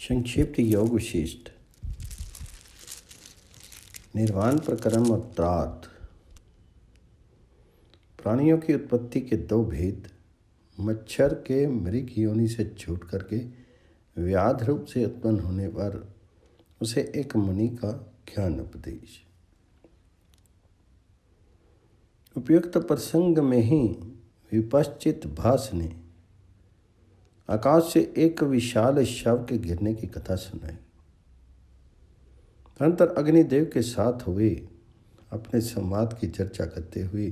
संक्षिप्त योग विशिष्ट निर्वाण प्रकरण और त्रात। प्राणियों की उत्पत्ति के दो भेद। मच्छर के मृग योनि से छूट करके व्याध रूप से उत्पन्न होने पर उसे एक मुनि का ज्ञान उपदेश। उपयुक्त प्रसंग में ही विपश्चित भास ने आकाश से एक विशाल शव के गिरने की कथा सुनाई। तदनंतर अग्निदेव के साथ हुए अपने संवाद की चर्चा करते हुए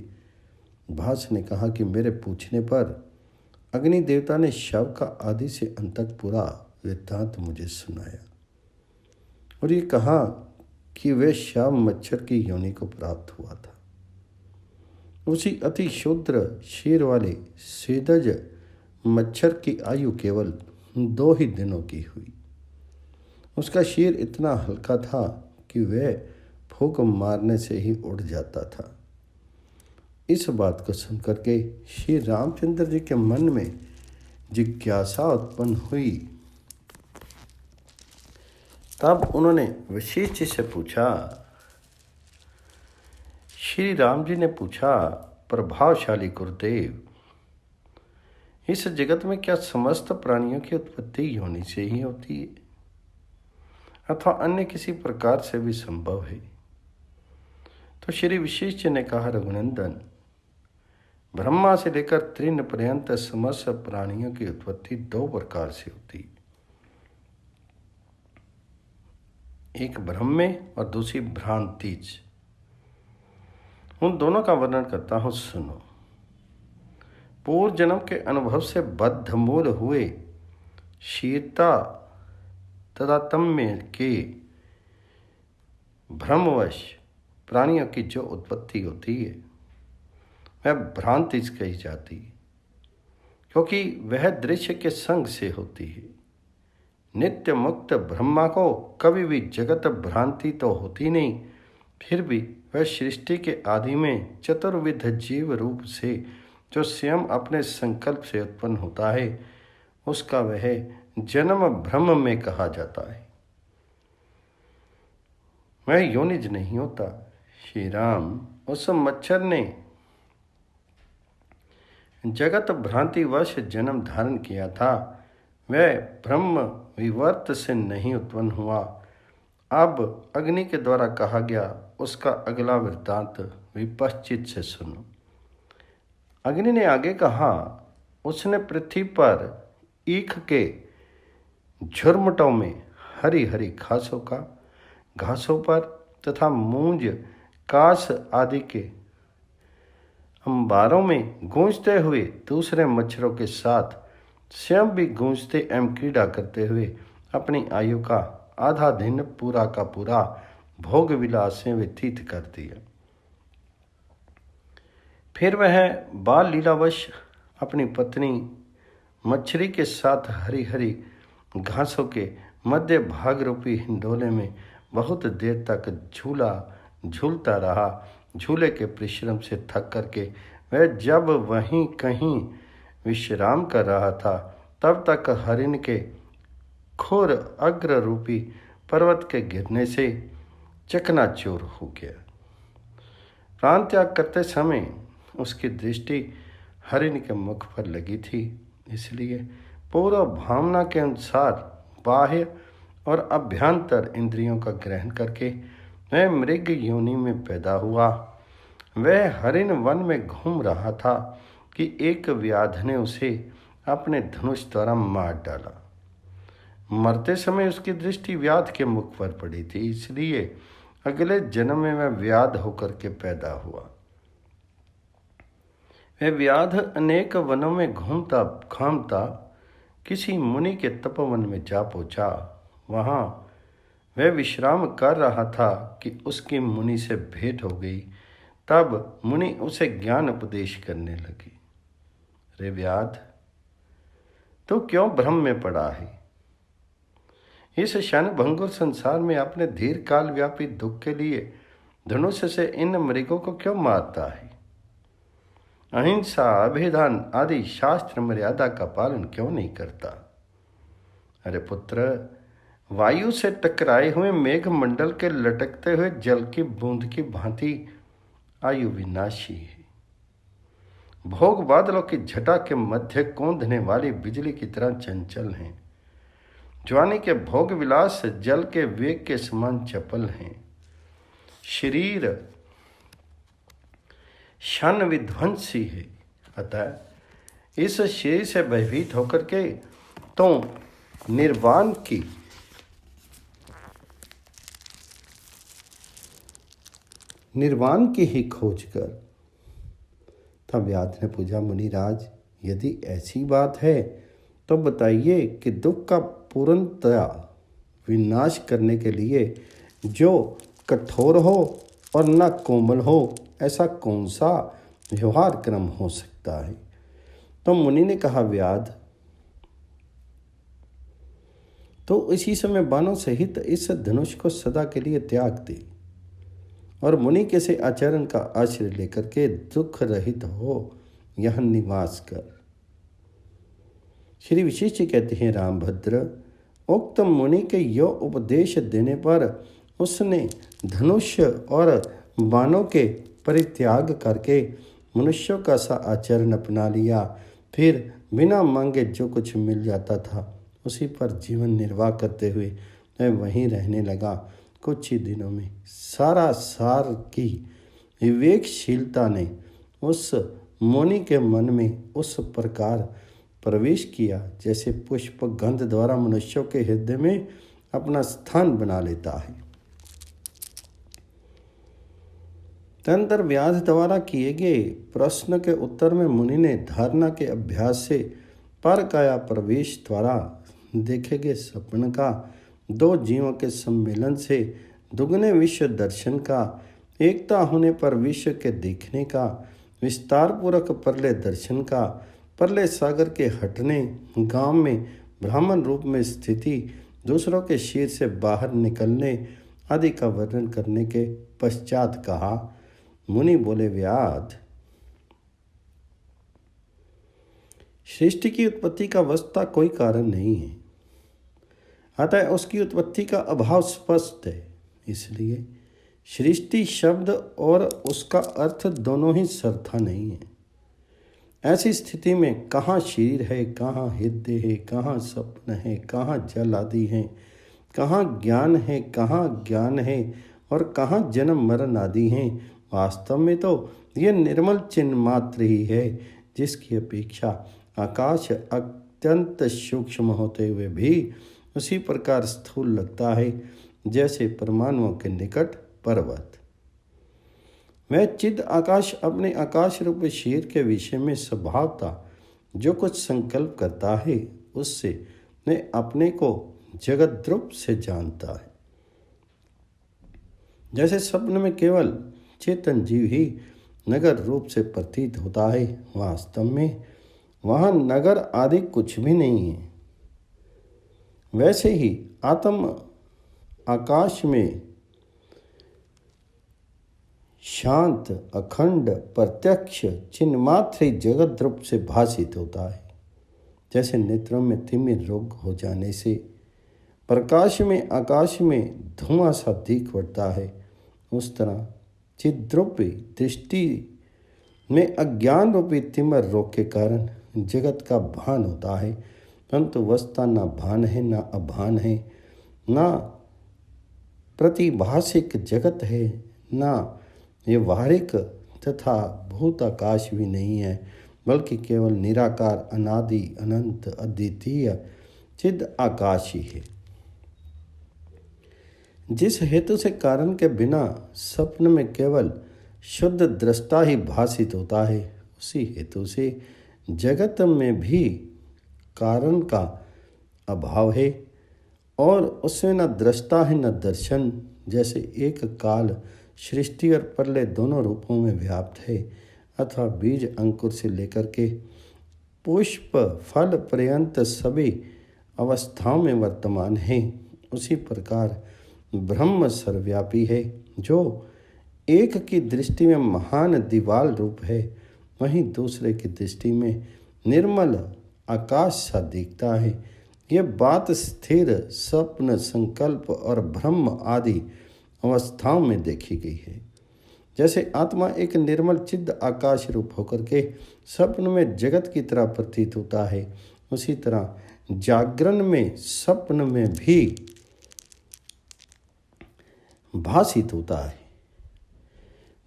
भास ने कहा कि मेरे पूछने पर अग्नि देवता ने शव का आदि से अंत तक पूरा वृत्तांत मुझे सुनाया और ये कहा कि वह शव मच्छर की योनि को प्राप्त हुआ था। उसी अति शूद्र शीर वाले सेदज मच्छर की आयु केवल 2 ही दिनों की हुई। उसका शीर इतना हल्का था कि वह फूंक मारने से ही उड़ जाता था। इस बात को सुनकर के श्री रामचंद्र जी के मन में जिज्ञासा उत्पन्न हुई। तब उन्होंने वशिष्ठ जी से पूछा। श्री राम जी ने पूछा, प्रभावशाली गुरुदेव, इस जगत में क्या समस्त प्राणियों की उत्पत्ति योनि से ही होती है अथवा अन्य किसी प्रकार से भी संभव है? तो श्री वशिष्ठ जी ने कहा, रघुनंदन, ब्रह्मा से लेकर तृण पर्यंत समस्त प्राणियों की उत्पत्ति 2 प्रकार से होती है, एक ब्रह्म में और दूसरी भ्रांतिज। उन दोनों का वर्णन करता हूं, सुनो। पूर्व जन्म के अनुभव से बद्धमूल हुए शीतता तदात्म्य के भ्रमवश प्राणियों की जो उत्पत्ति होती है वह भ्रांति कही जाती है, क्योंकि वह दृश्य के संग से होती है। नित्य मुक्त ब्रह्मा को कभी भी जगत भ्रांति तो होती नहीं, फिर भी वह सृष्टि के आदि में चतुर्विध जीव रूप से जो स्वयं अपने संकल्प से उत्पन्न होता है, उसका वह जन्म ब्रह्म में कहा जाता है। वह योनिज नहीं होता। श्री राम, उस मच्छर ने जगत भ्रांतिवश जन्म धारण किया था, वह ब्रह्म विवर्त से नहीं उत्पन्न हुआ। अब अग्नि के द्वारा कहा गया उसका अगला वृत्तांत विपश्चित से सुनो। अग्नि ने आगे कहा, उसने पृथ्वी पर ईख के झुरमुटों में हरी हरी घासों पर तथा मूंज कास आदि के अंबारों में गूंजते हुए दूसरे मच्छरों के साथ स्वयं भी गूंजते एवं क्रीड़ा करते हुए अपनी आयु का आधा दिन पूरा का पूरा भोग विलास से व्यतीत कर दिया। फिर वह बाल लीलावश अपनी पत्नी मच्छरी के साथ हरी हरी घासों के मध्य भाग रूपी हिंडोले में बहुत देर तक झूलता रहा। झूले के परिश्रम से थक करके वह जब वहीं कहीं विश्राम कर रहा था, तब तक हरिण के खुर अग्र रूपी पर्वत के गिरने से चकनाचूर हो गया। प्राण त्याग करते समय उसकी दृष्टि हरिण के मुख पर लगी थी, इसलिए पूर्व भावना के अनुसार बाह्य और अभ्यंतर इंद्रियों का ग्रहण करके वह मृग योनि में पैदा हुआ। वह हरिण वन में घूम रहा था कि एक व्याध ने उसे अपने धनुष द्वारा मार डाला। मरते समय उसकी दृष्टि व्याध के मुख पर पड़ी थी, इसलिए अगले जन्म में वह व्याध होकर के पैदा हुआ। वह व्याध अनेक वनों में घूमता किसी मुनि के तपोवन में जा पहुंचा। वहां वह विश्राम कर रहा था कि उसकी मुनि से भेंट हो गई। तब मुनि उसे ज्ञान उपदेश करने लगे। रे व्याध, तू क्यों भ्रम में पड़ा है? इस क्षण भंगुर संसार में अपने दीर्घ काल व्यापी दुख के लिए धनुष से इन मृगों को क्यों मारता है? अहिंसा, अभिधान आदि शास्त्र मर्यादा का पालन क्यों नहीं करता? अरे पुत्र, वायु से टकराए हुए मेघमंडल के लटकते हुए जल की बूंद की भांति आयु विनाशी है। भोग बादलों की झटा के मध्य कौंधने वाली बिजली की तरह चंचल हैं। जवानी के भोग विलास जल के वेग के समान चपल हैं। शरीर क्षण विध्वंसी है, अतः इस शरीर से भयभीत होकर के तो निर्वाण की ही खोज कर। तब व्याध ने पूछा, मुनिराज, यदि ऐसी बात है तो बताइए कि दुख का पूर्णतया विनाश करने के लिए जो कठोर हो और न कोमल हो, ऐसा कौन सा व्यवहार क्रम हो सकता है। तो मुनि ने कहा, व्याध, तो इसी समय बाणों सहित इस धनुष को सदा के लिए त्याग दे और मुनि के से आचरण का आश्रय लेकर के दुख रहित हो यह निवास कर। श्री विशिष्ट कहते हैं, रामभद्र, उक्त मुनि के यो उपदेश देने पर उसने धनुष और बाणों के परित्याग करके मनुष्यों का सा आचरण अपना लिया। फिर बिना मांगे जो कुछ मिल जाता था उसी पर जीवन निर्वाह करते हुए वह वहीं रहने लगा। कुछ ही दिनों में सारा सार की विवेकशीलता ने उस मुनि के मन में उस प्रकार प्रवेश किया जैसे पुष्प गंध द्वारा मनुष्यों के हृदय में अपना स्थान बना लेता है। तदनंतर व्याध द्वारा किए गए प्रश्न के उत्तर में मुनि ने धारणा के अभ्यास से परकाया प्रवेश द्वारा देखे गए सपन का, दो जीवों के सम्मेलन से दुगने विश्व दर्शन का, एकता होने पर विश्व के देखने का, विस्तार पूर्वक प्रलय दर्शन का, प्रलय सागर के हटने, गांव में ब्राह्मण रूप में स्थिति, दूसरों के शीर से बाहर निकलने आदि का वर्णन करने के पश्चात कहा। मुनि बोले, व्याध, सृष्टि की उत्पत्ति का वस्तुतः कोई कारण नहीं है, अतः उसकी उत्पत्ति का अभाव स्पष्ट है। इसलिए सृष्टि शब्द और उसका अर्थ दोनों ही सरथा नहीं है। ऐसी स्थिति में कहाँ शरीर है, कहाँ हृदय है, कहाँ स्वप्न है, कहाँ जल आदि हैं, कहाँ ज्ञान है, कहाँ ज्ञान है और कहाँ जन्म मरण आदि हैं। वास्तव में तो ये निर्मल चिन्ह मात्र ही है, जिसकी अपेक्षा आकाश अत्यंत सूक्ष्म होते हुए भी उसी प्रकार स्थूल लगता है जैसे परमाणुओं के निकट पर्वत। वह चिद आकाश अपने आकाश रूप शरीर के विषय में स्वभावतः जो कुछ संकल्प करता है उससे वह अपने को जगत रूप से जानता है। जैसे स्वप्न में केवल चेतन जीव ही नगर रूप से प्रतीत होता है, वास्तव में वहाँ नगर आदि कुछ भी नहीं है। वैसे ही आत्म आकाश में शांत अखंड प्रत्यक्ष चिन्ह मात्र ही जगत रूप से भाषित होता है। जैसे नेत्रों में तिमिर रोग हो जाने से प्रकाश में आकाश में धुआं सा दिख पड़ता है, उस तरह चिद्रूपी दृष्टि में अज्ञान रूपी तिमिर रोग के कारण जगत का भान होता है, परंतु वस्तुतः न भान है न अभान है, न प्रतिभाषिक जगत है, न व्यवहारिक तथा भूत आकाश भी नहीं है, बल्कि केवल निराकार अनादि अनंत अद्वितीय चिद आकाश ही है। जिस हेतु से कारण के बिना स्वप्न में केवल शुद्ध दृष्टा ही भाषित होता है, उसी हेतु से जगत में भी कारण का अभाव है और उसमें न दृष्टा है न दर्शन। जैसे एक काल सृष्टि और प्रलय दोनों रूपों में व्याप्त है, अथवा बीज अंकुर से लेकर के पुष्प फल पर्यंत सभी अवस्थाओं में वर्तमान है, उसी प्रकार ब्रह्म सर्वव्यापी है, जो एक की दृष्टि में महान दीवाल रूप है, वहीं दूसरे की दृष्टि में निर्मल आकाश सा दिखता है। ये बात स्थिर स्वप्न, संकल्प और ब्रह्म आदि अवस्थाओं में देखी गई है। जैसे आत्मा एक निर्मल चिद्ध आकाश रूप होकर के स्वप्न में जगत की तरह प्रतीत होता है, उसी तरह जागरण में स्वप्न में भी भासित होता है।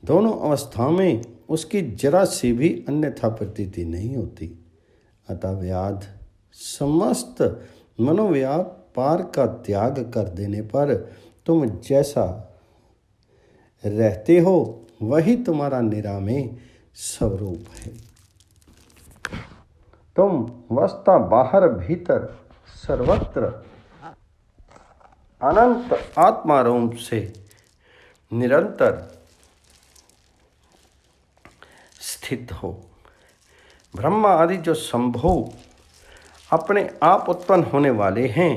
दोनों अवस्थाओं में उसकी जरा सी भी अन्यथा प्रतीति नहीं होती। अतः व्याध समस्त मनोव्यापार का त्याग कर देने पर तुम जैसा रहते हो वही तुम्हारा निरामय स्वरूप है। तुम वस्ता बाहर भीतर सर्वत्र अनंत आत्मा रूप से निरंतर स्थित हो। ब्रह्मा आदि जो संभव अपने आप उत्पन्न होने वाले हैं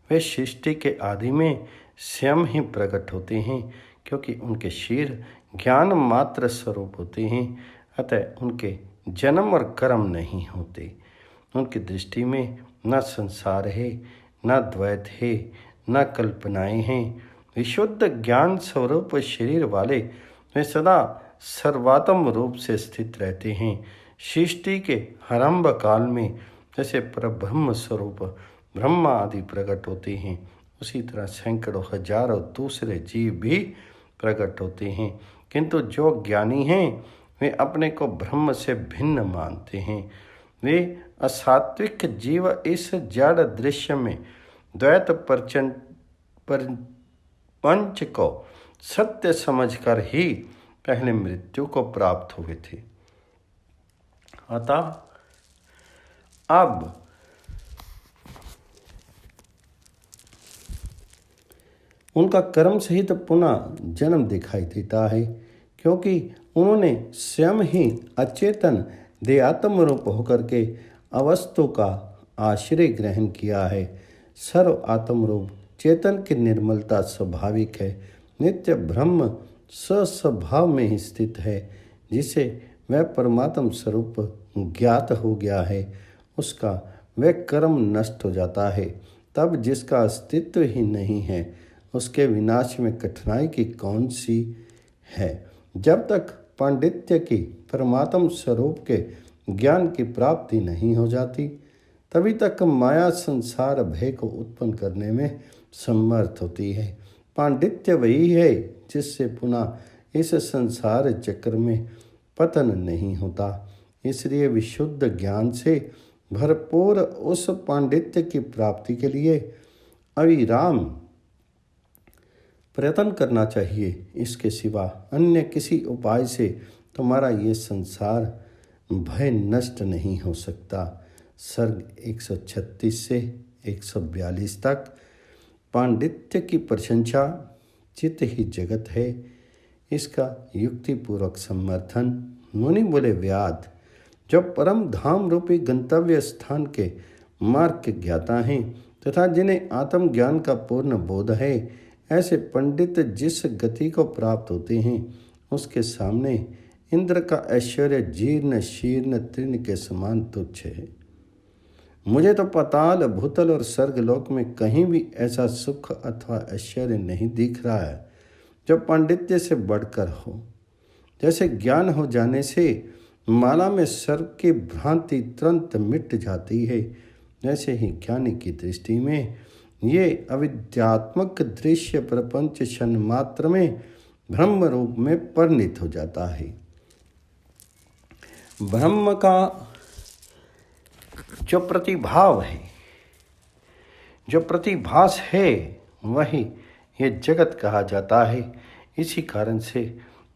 वे सृष्टि के आदि में स्वयं ही प्रकट होते हैं, क्योंकि उनके शीर ज्ञान मात्र स्वरूप होते हैं। अतः उनके जन्म और कर्म नहीं होते। उनकी दृष्टि में न संसार है, न द्वैत है, न कल्पनाएं हैं। विशुद्ध ज्ञान स्वरूप शरीर वाले वे सदा सर्वात्म रूप से स्थित रहते हैं। सृष्टि के आरंभ काल में जैसे परब्रह्म स्वरूप ब्रह्मा आदि प्रकट होते हैं, उसी तरह सैकड़ों हजारों दूसरे जीव भी प्रकट होते हैं। किंतु जो ज्ञानी हैं वे अपने को ब्रह्म से भिन्न मानते हैं। वे असात्विक जीव इस जड़ दृश्य में द्वैत पंच को सत्य समझकर ही पहले मृत्यु को प्राप्त हुए थे। अतः अब उनका कर्म सहित पुनः जन्म दिखाई देता है, क्योंकि उन्होंने स्वयं ही अचेतन देहात्म रूप होकर के अवस्तु का आश्रय ग्रहण किया है। सर्व आत्म रूप चेतन की निर्मलता स्वाभाविक है। नित्य ब्रह्म स्वस्वभाव में ही स्थित है। जिसे वह परमात्म स्वरूप ज्ञात हो गया है उसका वह कर्म नष्ट हो जाता है। तब जिसका अस्तित्व ही नहीं है उसके विनाश में कठिनाई की कौन सी है। जब तक पांडित्य की परमात्म स्वरूप के ज्ञान की प्राप्ति नहीं हो जाती तभी तक माया संसार भय को उत्पन्न करने में समर्थ होती है। पांडित्य वही है जिससे पुनः इस संसार चक्र में पतन नहीं होता। इसलिए विशुद्ध ज्ञान से भरपूर उस पांडित्य की प्राप्ति के लिए अविराम प्रयत्न करना चाहिए। इसके सिवा अन्य किसी उपाय से तुम्हारा ये संसार भय नष्ट नहीं हो सकता। सर्ग 136 से 142 तक। पांडित्य की प्रशंसा चित्त ही जगत है, इसका युक्तिपूर्वक समर्थन। मुनि बोले व्याध जो परम धाम रूपी गंतव्य स्थान के मार्ग के ज्ञाता हैं तथा जिन्हें आत्मज्ञान का पूर्ण बोध है, ऐसे पंडित जिस गति को प्राप्त होते हैं उसके सामने इंद्र का ऐश्वर्य जीर्ण शीर्ण तृण के समान तुच्छ है। मुझे तो पाताल भूतल और स्वर्गलोक में कहीं भी ऐसा सुख अथवा ऐश्वर्य नहीं दिख रहा है जो पांडित्य से बढ़कर हो। जैसे ज्ञान हो जाने से माला में सर्प की भ्रांति तुरंत मिट जाती है, जैसे ही ज्ञानी की दृष्टि में ये अविद्यात्मक दृश्य प्रपंच क्षण मात्र में ब्रह्म रूप में परिणित हो जाता है। ब्रह्म का जो प्रतिभाव है, जो प्रतिभास है, वही ये जगत कहा जाता है। इसी कारण से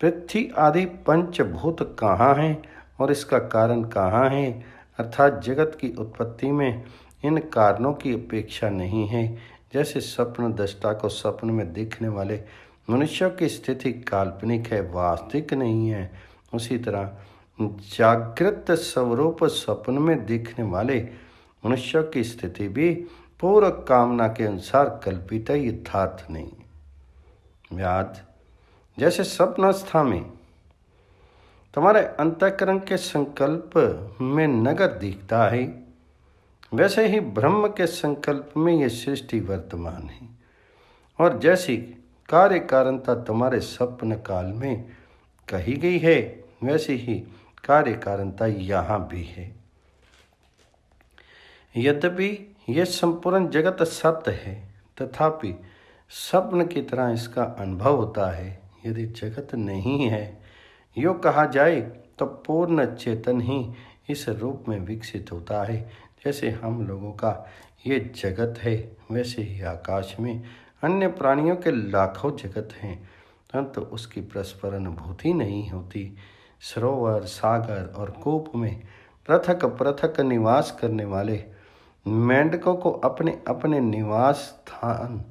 पृथ्वी आदि पंचभूत कहाँ हैं और इसका कारण कहाँ है, अर्थात जगत की उत्पत्ति में इन कारणों की अपेक्षा नहीं है। जैसे स्वप्न दृष्टा को स्वप्न में दिखने वाले मनुष्यों की स्थिति काल्पनिक है, वास्तविक नहीं है, उसी तरह जागृत स्वरूप स्वप्न में दिखने वाले मनुष्यों की स्थिति भी पूर्व कामना के अनुसार कल्पित यथार्थ नहीं। व्याध जैसे स्वप्नावस्था में तुम्हारे अंतःकरण के संकल्प में नगर दिखता है, वैसे ही ब्रह्म के संकल्प में ये सृष्टि वर्तमान है। और जैसी कार्य कारणता तुम्हारे स्वप्न काल में कही गई है, वैसी ही कार्य कारणता यहाँ भी है। यद्यपि यह संपूर्ण जगत सत्य है, तथापि स्वप्न की तरह इसका अनुभव होता है। यदि जगत नहीं है, यो कहा जाए तो पूर्ण चेतन ही इस रूप में विकसित होता है। जैसे हम लोगों का ये जगत है, वैसे ही आकाश में अन्य प्राणियों के लाखों जगत हैं, परंतु उसकी परस्पर अनुभूति नहीं होती। सरोवर, सागर और कूप में पृथक पृथक निवास करने वाले मेंढकों को अपने अपने निवास स्थान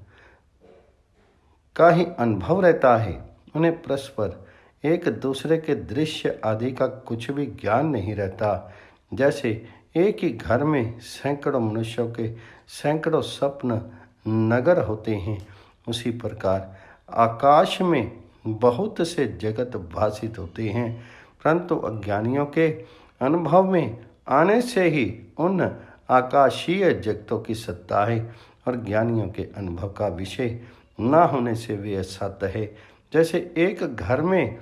का ही अनुभव रहता है। उन्हें परस्पर एक दूसरे के दृश्य आदि का कुछ भी ज्ञान नहीं रहता। जैसे एक ही घर में सैकड़ों मनुष्यों के सैकड़ों स्वप्न नगर होते हैं, उसी प्रकार आकाश में बहुत से जगत भासित होते हैं, परंतु अज्ञानियों के अनुभव में आने से ही उन आकाशीय जगतों की सत्ता है, और ज्ञानियों के अनुभव का विषय न होने से वे असत्य है। जैसे एक घर में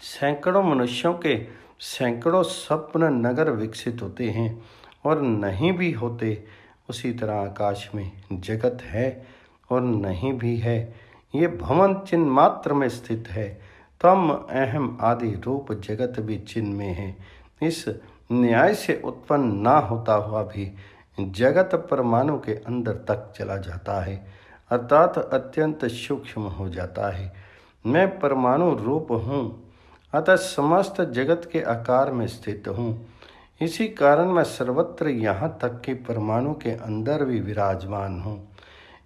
सैकड़ों मनुष्यों के सैकड़ों स्वप्न नगर विकसित होते हैं और नहीं भी होते, उसी तरह आकाश में जगत है और नहीं भी है। ये भवन चिन्ह मात्र में स्थित है। तम अहम आदि रूप जगत भी चिन्ह में है। इस न्याय से उत्पन्न ना होता हुआ भी जगत परमाणु के अंदर तक चला जाता है, अर्थात अत्यंत सूक्ष्म हो जाता है। मैं परमाणु रूप हूँ, अतः समस्त जगत के आकार में स्थित हूँ। इसी कारण मैं सर्वत्र यहाँ तक कि परमाणु के अंदर भी विराजमान हूँ।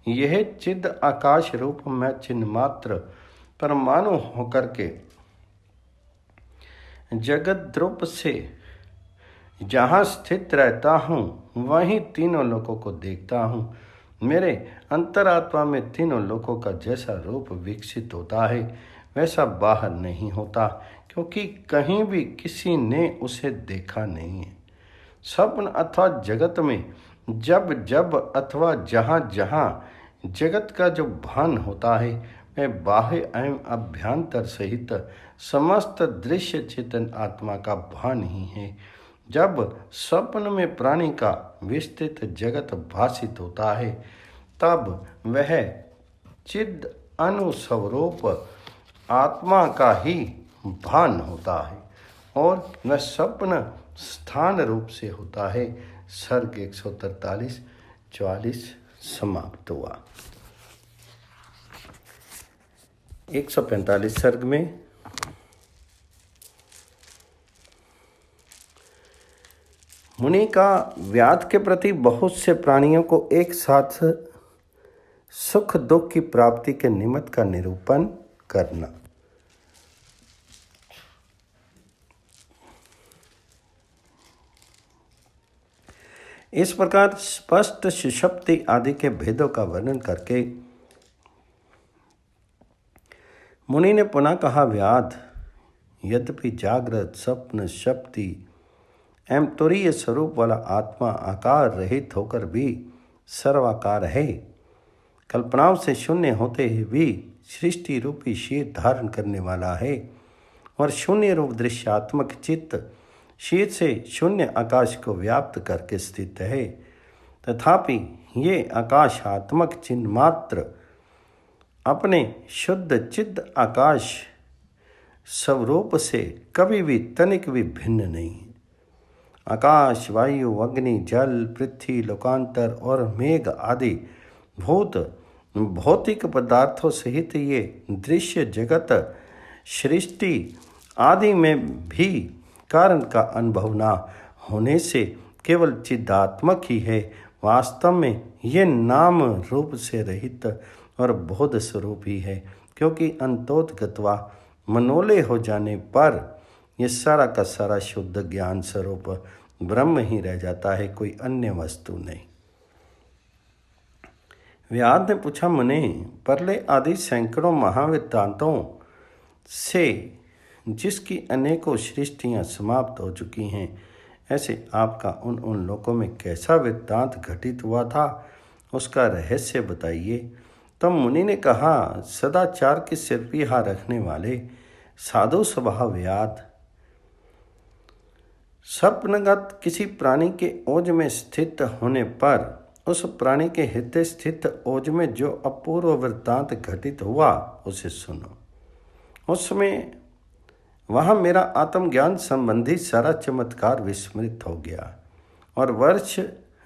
यह चिद आकाश रूप मैं चिन्ह मात्र परमाणु होकर के जगत द्रुप से जहाँ स्थित रहता हूँ, वहीं तीनों लोकों को देखता हूँ। मेरे अंतरात्मा में तीनों लोकों का जैसा रूप विकसित होता है, वैसा बाहर नहीं होता, क्योंकि कहीं भी किसी ने उसे देखा नहीं है। स्वप्न अथवा जगत में जब जब अथवा जहाँ जहाँ जगत का जो भान होता है, वह बाह्य एवं अभ्यंतर सहित समस्त दृश्य चेतन आत्मा का भान ही है। जब स्वप्न में प्राणी का विस्तृत जगत भासित होता है, तब वह चिद अनुस्वरूप आत्मा का ही भान होता है और वह स्वप्न स्थान रूप से होता है। सर्ग 143-44 समाप्त हुआ। 145 सर्ग में मुनि का व्याध के प्रति बहुत से प्राणियों को एक साथ सुख दुख की प्राप्ति के निमित्त का निरूपण करना। इस प्रकार स्पष्ट सुषुप्ति आदि के भेदों का वर्णन करके मुनि ने पुनः कहा, व्याध, यद्यपि जागृत, स्वप्न, शक्ति एवं तुरीय स्वरूप वाला आत्मा आकार रहित होकर भी सर्वाकार है, कल्पनाओं से शून्य होते हुए भी सृष्टि रूपी शीत धारण करने वाला है और शून्य रूप दृश्यात्मक चित्त शीत से शून्य आकाश को व्याप्त करके स्थित है। तथापि ये आकाशात्मक चिन्ह मात्र अपने शुद्ध चिद्ध आकाश स्वरूप से कभी भी तनिक भी भिन्न नहीं है। आकाश, वायु, अग्नि, जल, पृथ्वी, लोकांतर और मेघ आदि भौतिक पदार्थों सहित ये दृश्य जगत सृष्टि आदि में भी कारण का अनुभव न होने से केवल चिदात्मक ही है। वास्तव में ये नाम रूप से रहित और बोध स्वरूप ही है, क्योंकि अंतोतगत्वा मनोलय हो जाने पर ये सारा का सारा शुद्ध ज्ञान स्वरूप ब्रह्म ही रह जाता है, कोई अन्य वस्तु नहीं। व्याध ने पूछा, मुने, परले आदि सैकड़ों महावृत्तांतों से जिसकी अनेकों सृष्टियाँ समाप्त हो चुकी हैं, ऐसे आपका उन उन लोकों में कैसा वृत्तांत घटित हुआ था, उसका रहस्य बताइए। तब मुनि ने कहा, सदाचार की सिरपिहा रखने वाले, साधु स्वभावयात, स्वप्नगत किसी प्राणी के ओज में स्थित होने पर उस प्राणी के हृदय स्थित ओज में जो अपूर्व वृत्तांत घटित हुआ उसे सुनो। उसमें वहाँ मेरा आत्मज्ञान संबंधी सारा चमत्कार विस्मृत हो गया और वर्ष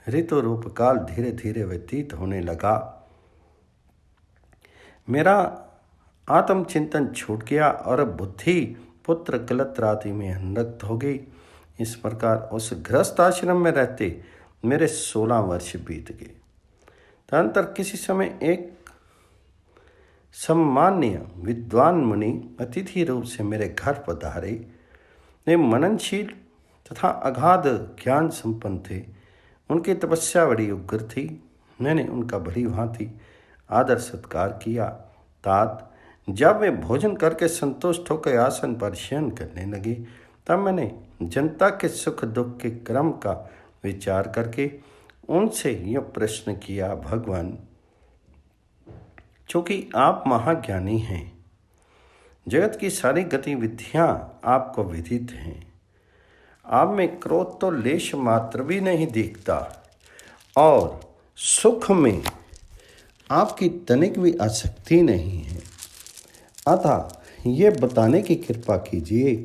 ऋतु रूप काल धीरे धीरे व्यतीत होने लगा। मेरा आत्मचिंतन छूट गया और बुद्धि पुत्र गलत में अनुरक्त हो गई। इस प्रकार उस गृहस्थ आश्रम में रहते मेरे 16 वर्ष बीत गए। तदंतर किसी समय एक सम्मान्य विद्वान मुनि अतिथि रूप से मेरे घर पधारे। वे मननशील तथा अगाध ज्ञान संपन्न थे। उनकी तपस्या बड़ी उग्र थी। मैंने उनका बड़ी भांति आदर सत्कार किया। तात जब वे भोजन करके संतुष्ट होकर आसन पर शयन करने लगे, तब मैंने जनता के सुख दुख के क्रम का विचार करके उनसे यह प्रश्न किया, भगवान, चूँकि आप महाज्ञानी हैं, जगत की सारी गतिविधियाँ आपको विदित हैं, आप में क्रोध तो लेश मात्र भी नहीं दिखता और सुख में आपकी तनिक भी आसक्ति नहीं है। अतः ये बताने की कृपा कीजिए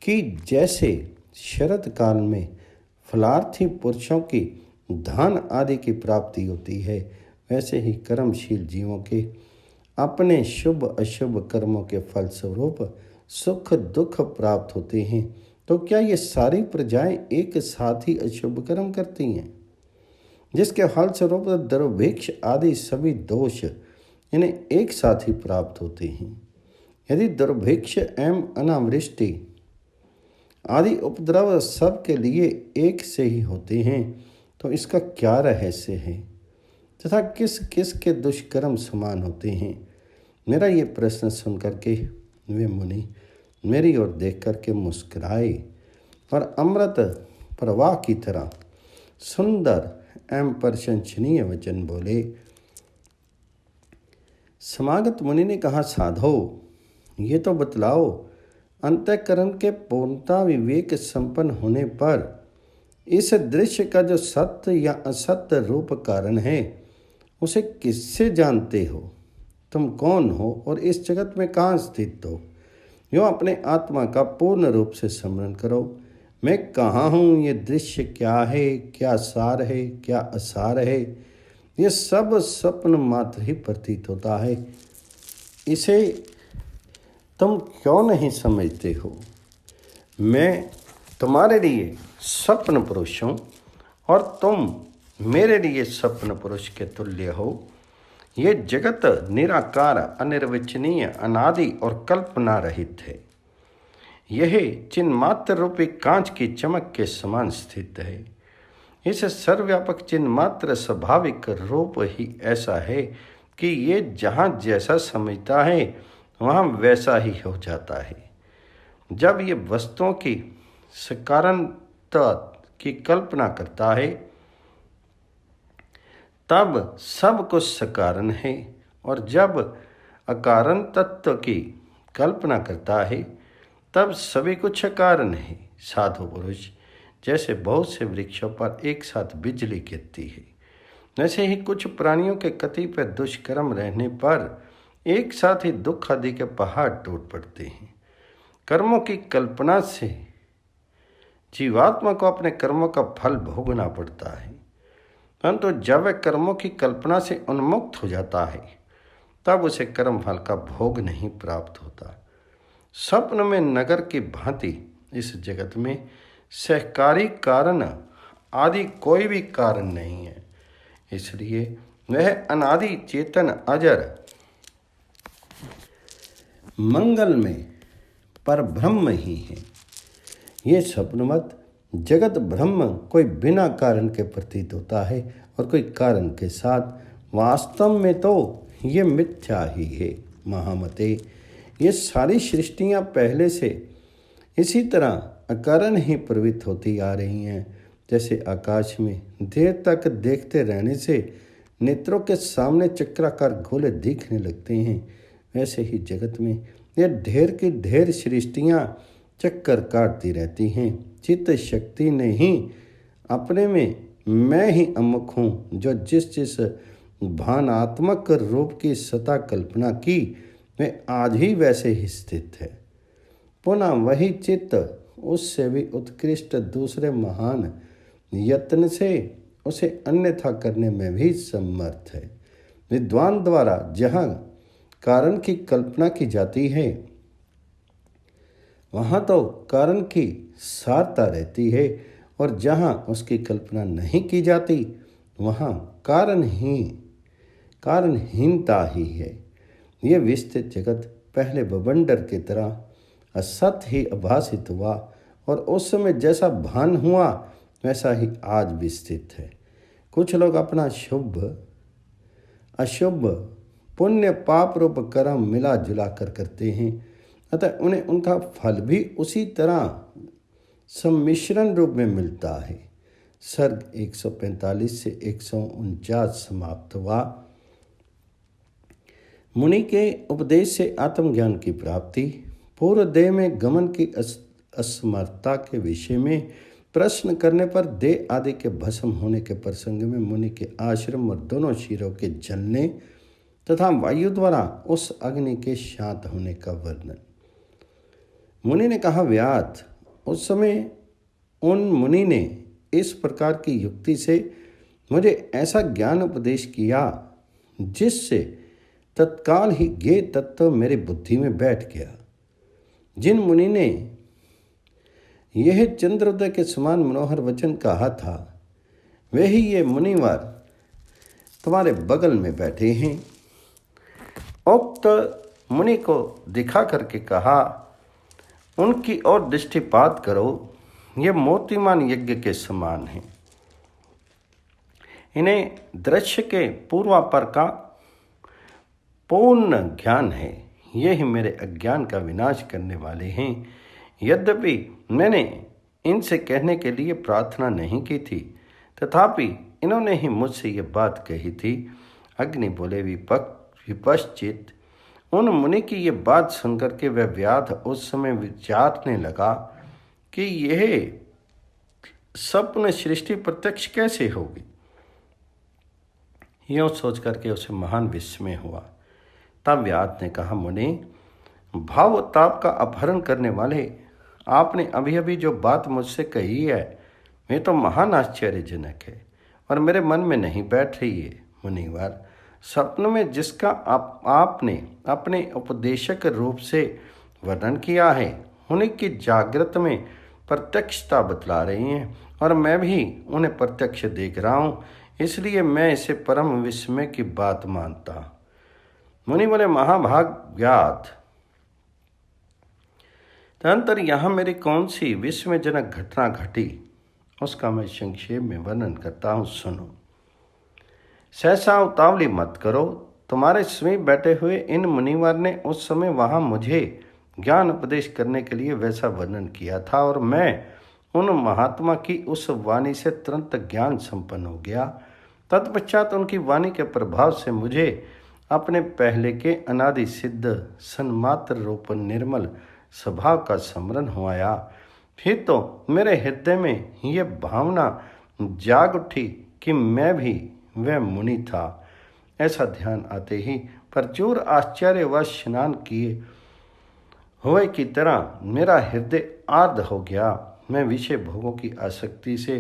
कि जैसे शरद काल में फलार्थी पुरुषों की धन आदि की प्राप्ति होती है, वैसे ही कर्मशील जीवों के अपने शुभ अशुभ कर्मों के फलस्वरूप सुख दुख प्राप्त होते हैं। तो क्या ये सारी प्रजाएं एक साथ ही अशुभ कर्म करती हैं, जिसके फलस्वरूप दुर्भिक्ष आदि सभी दोष इन्हें एक साथ ही प्राप्त होते हैं? यदि दुर्भिक्ष एवं अनावृष्टि आदि उपद्रव सब के लिए एक से ही होते हैं, तो इसका क्या रहस्य है तथा किस किस के दुष्कर्म समान होते हैं? मेरा ये प्रश्न सुन करके वे मुनि मेरी ओर देख करके मुस्कुराए और अमृत प्रवाह की तरह सुंदर एवं प्रशंसनीय वचन बोले। समागत मुनि ने कहा, साधो, ये तो बतलाओ, अंतःकरण के पूर्णता विवेक संपन्न होने पर इस दृश्य का जो सत्य या असत्य रूप कारण है, उसे किससे जानते हो? तुम कौन हो और इस जगत में कहाँ स्थित हो? यूँ अपने आत्मा का पूर्ण रूप से स्मरण करो। मैं कहाँ हूँ, ये दृश्य क्या है, क्या सार है, क्या असार है, ये सब स्वप्न मात्र ही प्रतीत होता है। इसे तुम क्यों नहीं समझते हो? मैं तुम्हारे लिए स्वप्न पुरुष हूँ और तुम मेरे लिए स्वप्न पुरुष के तुल्य हो। ये जगत निराकार, अनिर्वचनीय, अनादि और कल्पना रहित है। यह चिन्मात्र रूपी कांच की चमक के समान स्थित है। इस सर्वव्यापक चिन्मात्र स्वाभाविक रूप ही ऐसा है कि ये जहाँ जैसा समझता है वहाँ वैसा ही हो जाता है। जब ये वस्तुओं की सकारणता की कल्पना करता है, तब सब कुछ सकारण है, और जब अकारण तत्व की कल्पना करता है, तब सभी कुछ अकारण है। साधु पुरुष, जैसे बहुत से वृक्षों पर एक साथ बिजली गिरती है, वैसे ही कुछ प्राणियों के कतिपय दुष्कर्म रहने पर एक साथ ही दुख आदि के पहाड़ टूट पड़ते हैं। कर्मों की कल्पना से जीवात्मा को अपने कर्मों का फल भोगना पड़ता है, परंतु जब वह कर्मों की कल्पना से उन्मुक्त हो जाता है, तब उसे कर्म फल का भोग नहीं प्राप्त होता। स्वप्न में नगर की भांति इस जगत में सहकारी कारण आदि कोई भी कारण नहीं है, इसलिए वह अनादि चेतन अजर मंगल में पर ब्रह्म ही है। ये स्वप्नवत जगत ब्रह्म कोई बिना कारण के प्रतीत होता है और कोई कारण के साथ। वास्तव में तो ये मिथ्या ही है। महामते, ये सारी सृष्टियाँ पहले से इसी तरह अकारण ही प्रवृत्त होती आ रही हैं। जैसे आकाश में देर तक देखते रहने से नेत्रों के सामने चक्राकार गोले दिखने लगते हैं, वैसे ही जगत में ये ढेर की ढेर सृष्टियाँ चक्कर काटती रहती हैं। चित्त शक्ति ने ही अपने में मैं ही अमुख हूँ, जो जिस जिस भानात्मक रूप की सता कल्पना की वे आज ही वैसे ही स्थित है। पुनः वही चित्त उससे भी उत्कृष्ट दूसरे महान यत्न से उसे अन्यथा करने में भी समर्थ है। विद्वान द्वारा जहाँ कारण की कल्पना की जाती है वहाँ तो कारण की सारता रहती है, और जहाँ उसकी कल्पना नहीं की जाती वहाँ कारणहीनता ही है। ये विस्तृत जगत पहले बवंडर की तरह असत ही आभासित हुआ, और उस समय जैसा भान हुआ वैसा ही आज विस्तृत है। कुछ लोग अपना शुभ अशुभ पुण्य पाप रूप कर्म मिला जुला कर करते हैं, अतः उन्हें उनका फल भी उसी तरह सम्मिश्रण रूप में मिलता है। सर्ग 145 से 149 समाप्त हुआ। मुनि के उपदेश से आत्मज्ञान की प्राप्ति। पूर्व देह में गमन की असमर्थता के विषय में प्रश्न करने पर देह आदि के भस्म होने के प्रसंग में मुनि के आश्रम और दोनों शिरों के जलने तथा वायु द्वारा उस अग्नि के शांत होने का वर्णन। मुनि ने कहा, व्यात, उस समय उन मुनि ने इस प्रकार की युक्ति से मुझे ऐसा ज्ञान उपदेश किया जिससे तत्काल ही ये तत्व मेरी बुद्धि में बैठ गया। जिन मुनि ने यह चंद्रोदय के समान मनोहर वचन कहा था, वे ही ये मुनिवर तुम्हारे बगल में बैठे हैं। उक्त मुनि को दिखा करके कहा, उनकी ओर दृष्टिपात करो, ये मोतीमान यज्ञ के समान हैं। इन्हें दृश्य के पूर्वापर का पूर्ण ज्ञान है। ये ही मेरे अज्ञान का विनाश करने वाले हैं। यद्यपि मैंने इनसे कहने के लिए प्रार्थना नहीं की थी, तथापि इन्होंने ही मुझसे ये बात कही थी। अग्नि बोले, विपश्चित। उन मुनि की ये बात सुनकर के वह व्याध उस समय विचारने लगा कि यह स्वप्न सृष्टि प्रत्यक्ष कैसे होगी। यूँ सोच करके उसे महान विस्मय हुआ। तब व्याध ने कहा, मुनि, भाव ताप का अपहरण करने वाले, आपने अभी अभी जो बात मुझसे कही है वे तो महान आश्चर्यजनक है और मेरे मन में नहीं बैठ रही है। मुनिवर, स्वप्न में जिसका आपने अपने उपदेशक रूप से वर्णन किया है, उन्हीं की जागृत में प्रत्यक्षता बतला रही हैं और मैं भी उन्हें प्रत्यक्ष देख रहा हूँ, इसलिए मैं इसे परम विस्मय की बात मानता। मुनि बोले, महाभाग व्याध, तदंतर यहाँ मेरी कौन सी विस्मयजनक घटना घटी, उसका मैं संक्षेप में वर्णन करता हूँ, सुनो। सहसा उतावली मत करो। तुम्हारे समीप बैठे हुए इन मुनिवर ने उस समय वहाँ मुझे ज्ञान उपदेश करने के लिए वैसा वर्णन किया था और मैं उन महात्मा की उस वाणी से तुरंत ज्ञान संपन्न हो गया। तत्पश्चात उनकी वाणी के प्रभाव से मुझे अपने पहले के अनादि सिद्ध सन्मात्र रूप निर्मल स्वभाव का स्मरण हो आया। फिर तो मेरे हृदय में ये भावना जाग उठी कि मैं भी वह मुनि था। ऐसा ध्यान आते ही प्रचुर आश्चर्यवश स्नान किए हुए की तरह मेरा हृदय आर्द्र हो गया। मैं विषय भोगों की आसक्ति से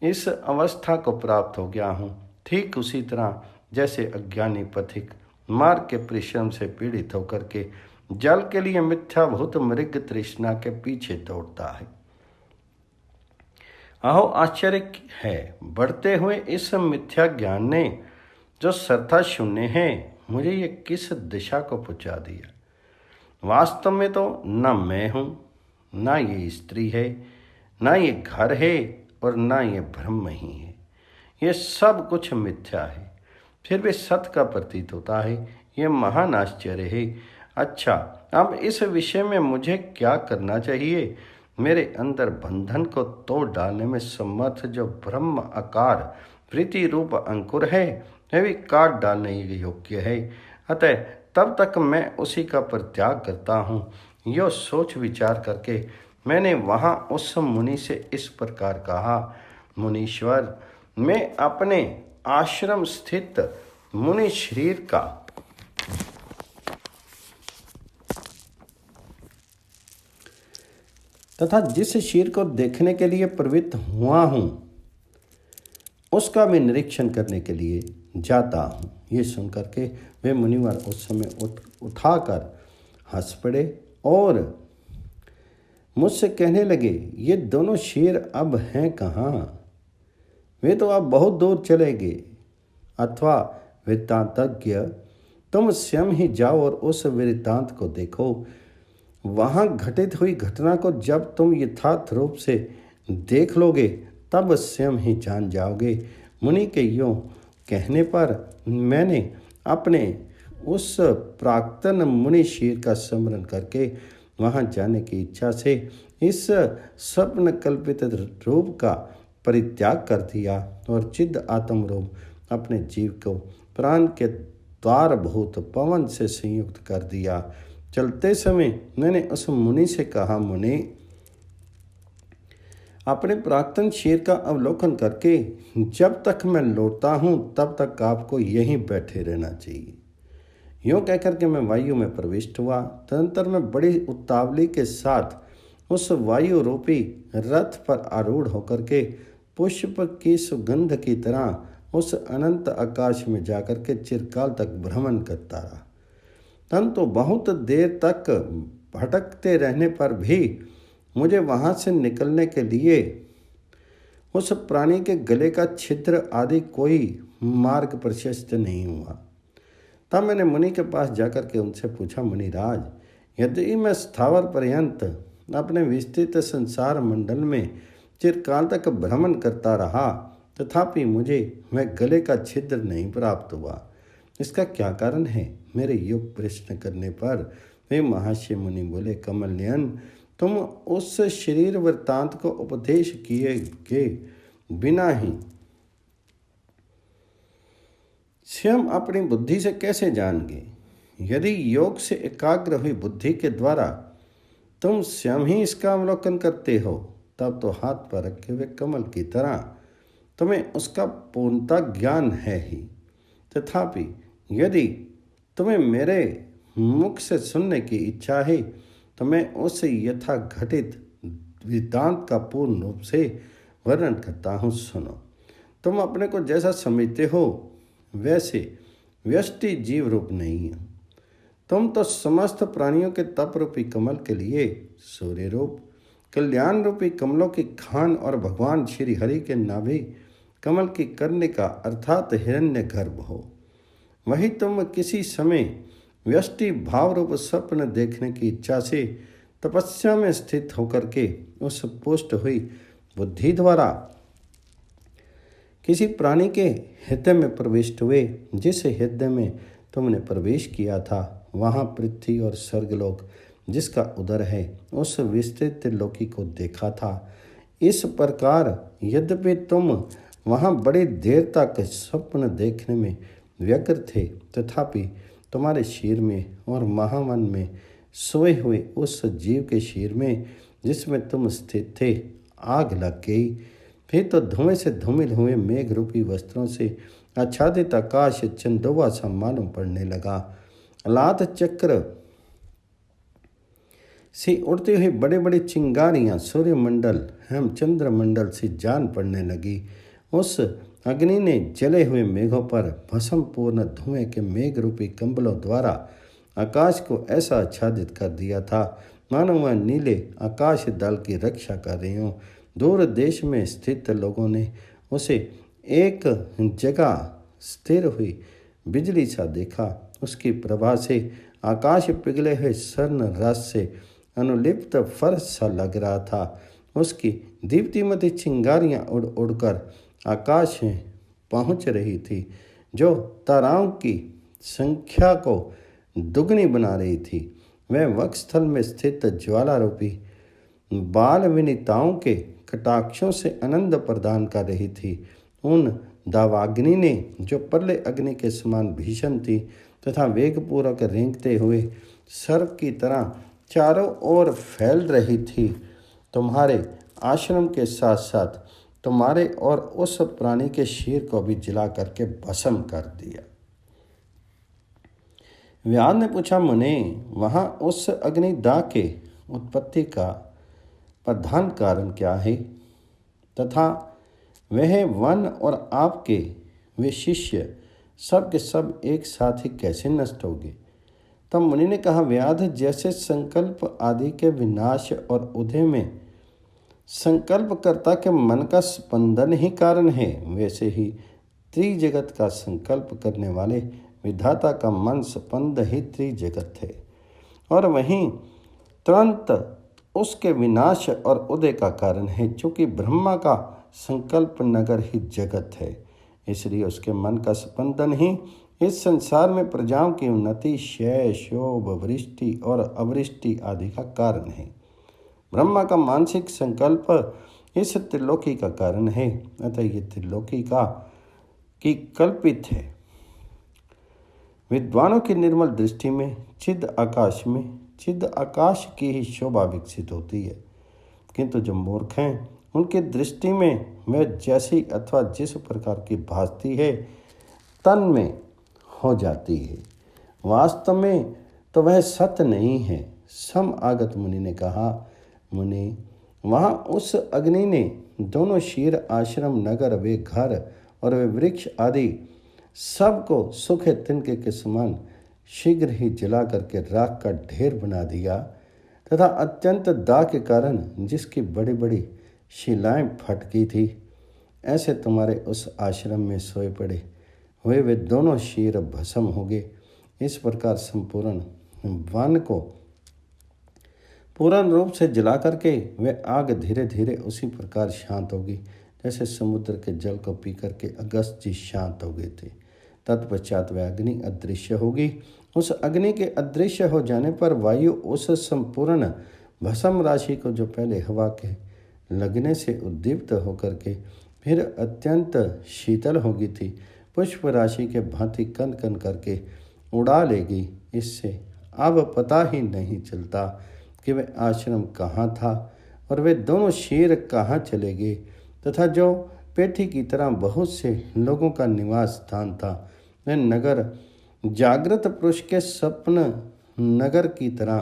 इस अवस्था को प्राप्त हो गया हूँ, ठीक उसी तरह जैसे अज्ञानी पथिक मार्ग के परिश्रम से पीड़ित होकर के जल के लिए मिथ्याभूत मृग तृष्णा के पीछे दौड़ता है। अहो आश्चर्य है, बढ़ते हुए इस मिथ्या ज्ञान ने जो सरथा शून्य है मुझे ये किस दिशा को पहुंचा दिया। वास्तव में तो न मैं हूँ, न ये स्त्री है, न ये घर है और न ये ब्रह्म ही है। ये सब कुछ मिथ्या है, फिर भी सत्य का प्रतीत होता है। ये महान आश्चर्य है। अच्छा, अब इस विषय में मुझे क्या करना चाहिए? मेरे अंदर बंधन को तोड़ डालने में समर्थ जो ब्रह्म आकार प्रीति रूप अंकुर है, वह भी काट डालने योग्य है। अतः तब तक मैं उसी का परित्याग करता हूँ। यो सोच विचार करके मैंने वहाँ उस मुनि से इस प्रकार कहा, मुनीश्वर, मैं अपने आश्रम स्थित मुनि शरीर का तथा जिस शरीर को देखने के लिए प्रवृत्त हुआ हूँ उसका भी निरीक्षण करने के लिए जाता हूँ। ये सुनकर के वे मुनिवर उस समय उठाकर हंस पड़े और मुझसे कहने लगे, ये दोनों शेर अब हैं कहाँ? वे तो अब बहुत दूर चले गए। अथवा वृत्तांतज्ञ, तुम स्वयं ही जाओ और उस वृत्तांत को देखो। वहाँ घटित हुई घटना को जब तुम यथार्थ रूप से देख लोगे तब स्वयं ही जान जाओगे। मुनि के यूँ कहने पर मैंने अपने उस प्राक्तन मुनि शीर का स्मरण करके वहाँ जाने की इच्छा से इस स्वप्न कल्पित रूप का परित्याग कर दिया और चिद आत्म रूप अपने जीव को प्राण के द्वारभूत पवन से संयुक्त कर दिया। चलते समय मैंने उस मुनि से कहा, मुनि, अपने प्राक्तन शेर का अवलोकन करके जब तक मैं लौटता हूँ तब तक आपको यहीं बैठे रहना चाहिए। यूँ कहकर के मैं वायु में प्रविष्ट हुआ। तदंतर मैं बड़ी उतावली के साथ उस वायु रूपी रथ पर आरूढ़ होकर के पुष्प की सुगंध की तरह उस अनंत आकाश में जाकर के चिरकाल तक भ्रमण करता रहा। परंतु बहुत देर तक भटकते रहने पर भी मुझे वहाँ से निकलने के लिए उस प्राणी के गले का छिद्र आदि कोई मार्ग प्रशस्त नहीं हुआ। तब मैंने मुनि के पास जाकर के उनसे पूछा, मुनिराज, यदि मैं स्थावर पर्यंत अपने विस्तृत संसार मंडल में चिरकाल तक भ्रमण करता रहा तथापि मुझे वह गले का छिद्र नहीं प्राप्त हुआ, इसका क्या कारण है? मेरे युग प्रश्न करने पर वे महर्षि मुनि बोले, कमलनयन, तुम उस शरीर वृत्तांत को उपदेश किए के बिना ही स्वयं अपनी बुद्धि से कैसे जान गए? यदि योग से एकाग्र हुई बुद्धि के द्वारा तुम स्वयं ही इसका अवलोकन करते हो तब तो हाथ पर रखे हुए कमल की तरह तुम्हें उसका पूर्णता ज्ञान है ही। तथापि यदि तुम्हें मेरे मुख से सुनने की इच्छा है तो मैं उस यथा घटित वृत्तांत का पूर्ण रूप से वर्णन करता हूँ, सुनो। तुम अपने को जैसा समझते हो वैसे व्यष्टि जीव रूप नहीं हो। तुम तो समस्त प्राणियों के तप रूपी कमल के लिए सूर्य रूप, कल्याण रूपी कमलों की खान और भगवान श्री हरि के नाभि कमल की कर्णिका अर्थात हिरण्य गर्भ हो। वही तुम किसी समय व्यष्टि भाव रूप स्वप्न देखने की इच्छा से तपस्या में स्थित होकर के उस पुष्ट हुई बुद्धि द्वारा किसी प्राणी के हृदय में प्रविष्ट हुए। जिस हृदय में तुमने प्रवेश किया था वहाँ पृथ्वी और स्वर्गलोक जिसका उदर है उस विस्तृत लोकी को देखा था। इस प्रकार यद्यपि तुम वहाँ बड़ी देर तक स्वप्न देखने में व्यग्र थे तथापि तुम्हारे शरीर में और महामन में सोए हुए उस जीव के शरीर में जिसमें तुम स्थित थे आग लग गई। फिर तो धुएं से धूमिल हुए मेघ रूपी वस्त्रों से आच्छादित आकाश चंदोवा सा मालूम पड़ने लगा। अलात चक्र से उड़ती हुई बड़े बड़े चिंगारियाँ सूर्यमंडल एवं चंद्रमंडल से जान पड़ने लगी। उस अग्नि ने जले हुए मेघों पर भस्म पूर्ण धुएं के मेघ रूपी कंबलों द्वारा आकाश को ऐसा आच्छादित कर दिया था मानो वह नीले आकाश दल की रक्षा कर रही हों। दूर देश में स्थित लोगों ने उसे एक जगह स्थिर हुई बिजली सा देखा। उसकी प्रभा से आकाश पिघले हुए स्वर्ण रस से अनुलिप्त फर्श सा लग रहा था। उसकी दीप्तिमती चिंगारियाँ उड़ उड़कर आकाश में पहुँच रही थी जो ताराओं की संख्या को दुगनी बना रही थी। वह वक्षस्थल में स्थित ज्वाला रूपी बाल विनीताओं के कटाक्षों से आनंद प्रदान कर रही थी। उन दावाग्नि ने, जो प्रलय अग्नि के समान भीषण थी तथा वेगपूर्वक रेंगते हुए सर्प की तरह चारों ओर फैल रही थी, तुम्हारे आश्रम के साथ साथ तुम्हारे और उस प्राणी के शीर को भी जला करके भस्म कर दिया। व्याध ने पूछा, मुने, वहाँ उस अग्निदाह के उत्पत्ति का प्रधान कारण क्या है, तथा वह वन और आपके वे शिष्य सब के सब एक साथ ही कैसे नष्ट हो गए? तब मुनि ने कहा, व्याध, जैसे संकल्प आदि के विनाश और उदय में संकल्पकर्ता के मन का स्पंदन ही कारण है, वैसे ही त्रिजगत का संकल्प करने वाले विधाता का मन स्पंद ही त्रिजगत है, और वहीं तुरंत उसके विनाश और उदय का कारण है। चूँकि ब्रह्मा का संकल्प नगर ही जगत है, इसलिए उसके मन का स्पंदन ही इस संसार में प्रजाओं की उन्नति, क्षय, शोभ, वृष्टि और अवृष्टि आदि का कारण है। ब्रह्मा का मानसिक संकल्प इस त्रिलोकी का कारण है, अतः ये त्रिलोकी की कल्पित है। विद्वानों की निर्मल दृष्टि में चिद आकाश की ही शोभा विकसित होती है, किंतु जो मूर्ख हैं उनकी दृष्टि में वह जैसी अथवा जिस प्रकार की भासती है तन में हो जाती है, वास्तव में तो वह सत्य नहीं है। सम आगत मुनि ने कहा, मुनि, वहाँ उस अग्नि ने दोनों शीर, आश्रम, नगर, वे घर और वे वृक्ष आदि सबको सूखे तिनके के समान शीघ्र ही जला करके राख का ढेर बना दिया, तथा अत्यंत दाह के कारण जिसकी बड़ी बड़ी शिलाएं फटकी थी, ऐसे तुम्हारे उस आश्रम में सोए पड़े हुए वे दोनों शीर भस्म हो गए। इस प्रकार संपूर्ण वन को पूर्ण रूप से जला करके वे आग धीरे धीरे उसी प्रकार शांत होगी जैसे समुद्र के जल को पी करके अगस्त जी शांत हो गए थे। तत्पश्चात वह अग्नि अदृश्य होगी। उस अग्नि के अदृश्य हो जाने पर वायु उस संपूर्ण भस्म राशि को, जो पहले हवा के लगने से उद्दीप्त होकर के फिर अत्यंत शीतल हो गई थी, पुष्प राशि के भांति कन कन करके उड़ा लेगी। इससे अब पता ही नहीं चलता कि वह आश्रम कहाँ था और वे दोनों शीर कहाँ चले गए, तथा जो पेठी की तरह बहुत से लोगों का निवास स्थान था, वह नगर जागृत पुरुष के स्वप्न नगर की तरह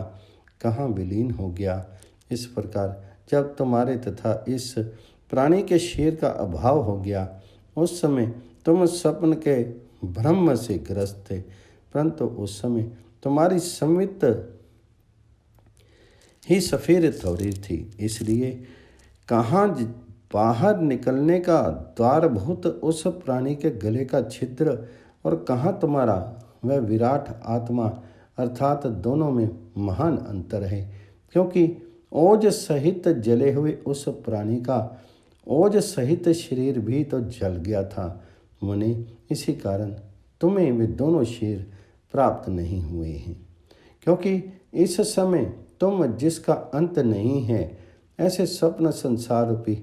कहाँ विलीन हो गया। इस प्रकार जब तुम्हारे तथा इस प्राणी के शीर का अभाव हो गया, उस समय तुम स्वप्न के भ्रम से ग्रस्त थे, परंतु उस समय तुम्हारी संवित ही सफेद थोड़ी थी, इसलिए कहाँ बाहर निकलने का द्वारभूत उस प्राणी के गले का छिद्र और कहाँ तुम्हारा वह विराट आत्मा, अर्थात दोनों में महान अंतर है। क्योंकि ओज सहित जले हुए उस प्राणी का ओज सहित शरीर भी तो जल गया था मुनि, इसी कारण तुम्हें वे दोनों शीर प्राप्त नहीं हुए हैं। क्योंकि इस समय तुम जिसका अंत नहीं है, ऐसे स्वप्न संसार रूपी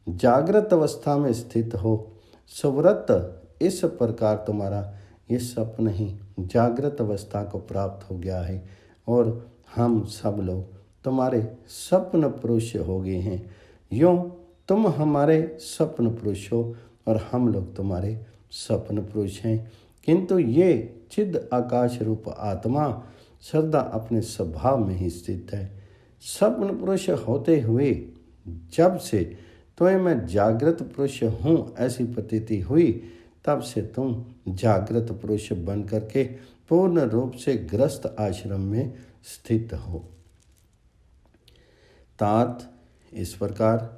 जागृत अवस्था में स्थित हो। सुव्रत इस प्रकार तुम्हारा ये स्वप्न ही जागृत अवस्था को प्राप्त हो गया है और हम सब लोग तुम्हारे स्वप्न पुरुष हो गए हैं। यूँ तुम हमारे स्वप्न पुरुष हो और हम लोग तुम्हारे स्वप्न पुरुष हैं, किंतु ये चिद आकाश रूप आत्मा सदा अपने स्वभाव में ही स्थित है। स्वप्न पुरुष होते हुए जब से तुम्हें मैं जागृत पुरुष हूँ ऐसी प्रतीति हुई, तब से तुम जागृत पुरुष बन करके पूर्ण रूप से ग्रस्त आश्रम में स्थित हो। तात इस प्रकार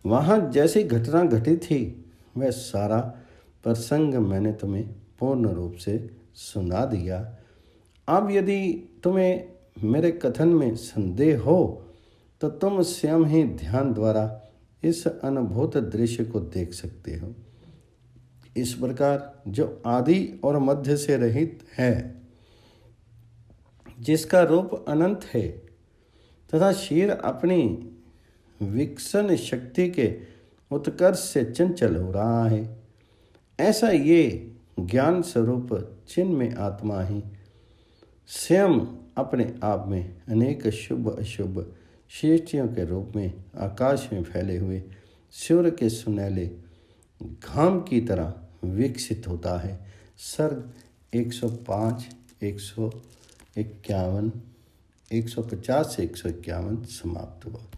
वहाँ जैसी घटना घटी थी वह सारा प्रसंग मैंने तुम्हें पूर्ण रूप से सुना दिया। अब यदि तुम्हें मेरे कथन में संदेह हो तो तुम स्वयं ही ध्यान द्वारा इस अनुभूत दृश्य को देख सकते हो। इस प्रकार जो आदि और मध्य से रहित है, जिसका रूप अनंत है, तथा क्षीर अपनी विकसन शक्ति के उत्कर्ष से चंचल हो रहा है। ऐसा ये ज्ञान स्वरूप चिन्ह में आत्मा ही स्वयं अपने आप में अनेक शुभ अशुभ सृष्टियों के रूप में आकाश में फैले हुए सूर्य के सुनहले घाम की तरह विकसित होता है। सर्ग 105, 151, 150 से 151 समाप्त हुआ।